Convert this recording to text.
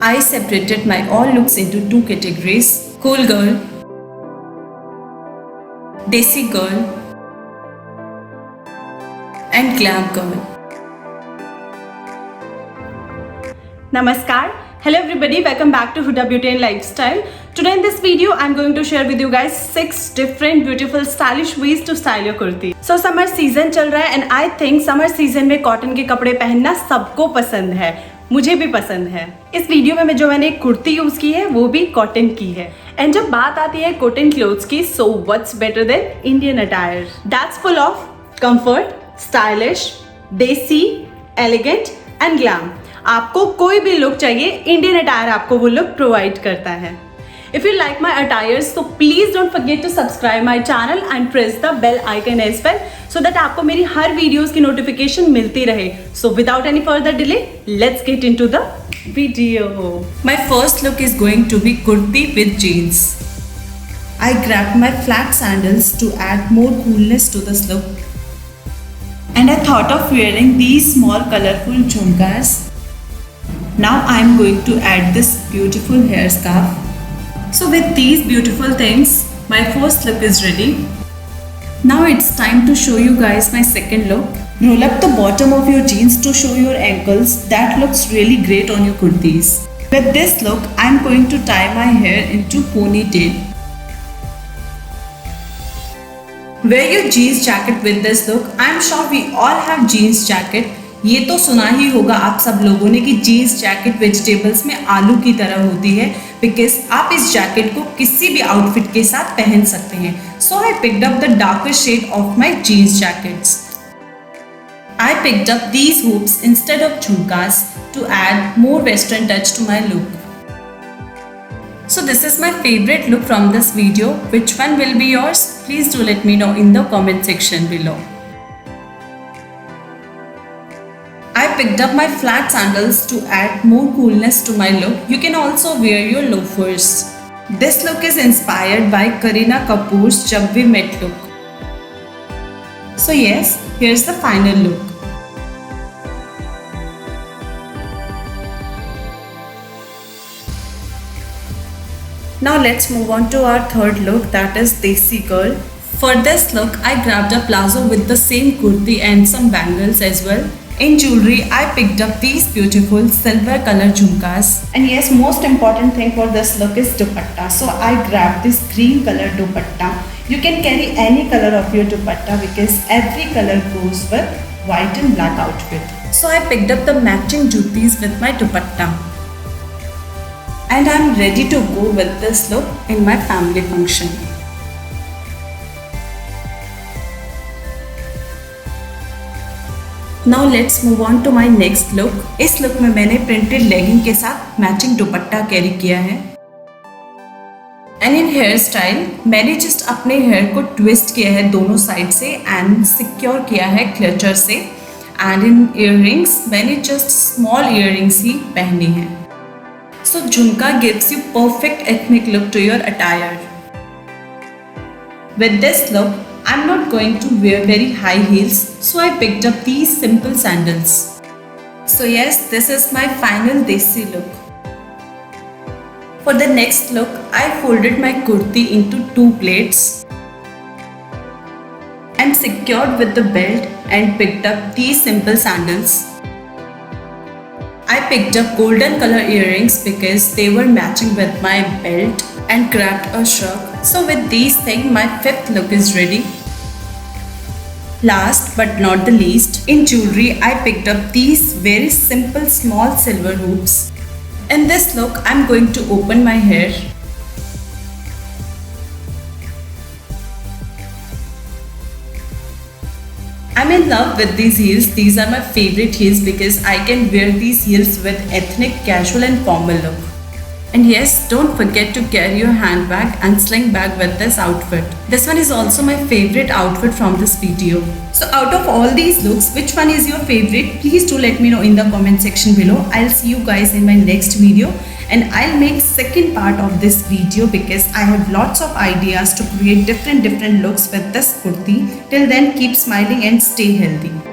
I separated my all looks into two categories: cool girl, desi girl, and glam girl. Namaskar. Hello everybody, welcome back to Hooda Beauty and Lifestyle. Today in this video, I'm going to share with you guys 6 different beautiful stylish ways to style your kurti. So summer season चल रहा है and I think summer season में cotton के कपड़े पहनना सबको पसंद है, मुझे भी पसंद है. इस वीडियो में जो मैंने एक कुर्ती यूज की है वो भी कॉटन की है. एंड जब बात आती है कॉटन क्लोथ्स की, so what's better than Indian attire that's full of comfort, stylish, देसी, एलिगेंट एंड ग्लैम. आपको कोई भी लुक चाहिए, इंडियन अटायर आपको वो लुक प्रोवाइड करता है. If you like my attires, so please don't forget to subscribe my channel and press the bell icon as well, so that आपको मेरी हर वीडियोस की नोटिफिकेशन मिलती रहे. So without any further delay, let's get into the video. My first look is going to be kurti with jeans. I grabbed my flat sandals to add more coolness to this look. And I thought of wearing these small colorful jhumkas. Now I am going to add this beautiful hair scarf. So with these beautiful things, my first look is ready. Now it's time to show you guys my second look. Roll up the bottom of your jeans to show your ankles. That looks really great on your kurtis. With this look, I'm going to tie my hair into ponytail. Wear your jeans jacket with this look. I'm sure we all have jeans jacket. ये तो सुना ही होगा आप सब लोगों ने कि jeans jacket vegetables में आलू की तरह होती है, बिकॉज आप इस जैकेट को किसी भी आउटफिट के साथ पहन सकते हैं. So I picked up the darker shade of my jeans jackets. I picked up these hoops instead of jhumkas to add more western touch to my look. So this is my favorite look from this video. Which one will be yours? Please do let me know in the comment section below. I picked up my flat sandals to add more coolness to my look. You can also wear your loafers. This look is inspired by Kareena Kapoor's Jab We Met look. So yes, here's the final look. Now let's move on to our third look, that is Desi Girl. For this look, I grabbed a palazzo with the same kurti and some bangles as well. In jewelry, I picked up these beautiful silver color jhumkas. And yes, most important thing for this look is dupatta. So I grabbed this green color dupatta. You can carry any color of your dupatta because every color goes with white and black outfit. So I picked up the matching jutis with my dupatta. And I'm ready to go with this look in my family function. Now let's move on to my next look. इस look में मैंने printed lagging के साथ matching दुपट्टा carry किया है. And in hair style मैंने just अपने hair को ट्विस्ट किया है दोनों साइड से एंड सिक्योर किया है क्लचर से. एंड इन इयररिंग्स मैंने जस्ट स्मॉल इयररिंग्स ही पहनी है. So jhumka gives you perfect ethnic look to your attire. With this look I'm not going to wear very high heels, so I picked up these simple sandals. So yes, this is my final desi look. For the next look, I folded my kurti into 2 plaits and secured with the belt and picked up these simple sandals. I picked up golden color earrings because they were matching with my belt and grabbed a shrug. So with these things, my 5th look is ready. Last but not the least, in jewelry, I picked up these very simple small silver hoops. In this look, I'm going to open my hair. I'm in love with these heels. These are my favorite heels because I can wear these heels with ethnic, casual and formal look. And yes, don't forget to carry your handbag and sling bag with this outfit. This one is also my favorite outfit from this video. So out of all these looks, which one is your favorite? Please do let me know in the comment section below. I'll see you guys in my next video. And I'll make second part of this video because I have lots of ideas to create different looks with this kurti. Till then, keep smiling and stay healthy.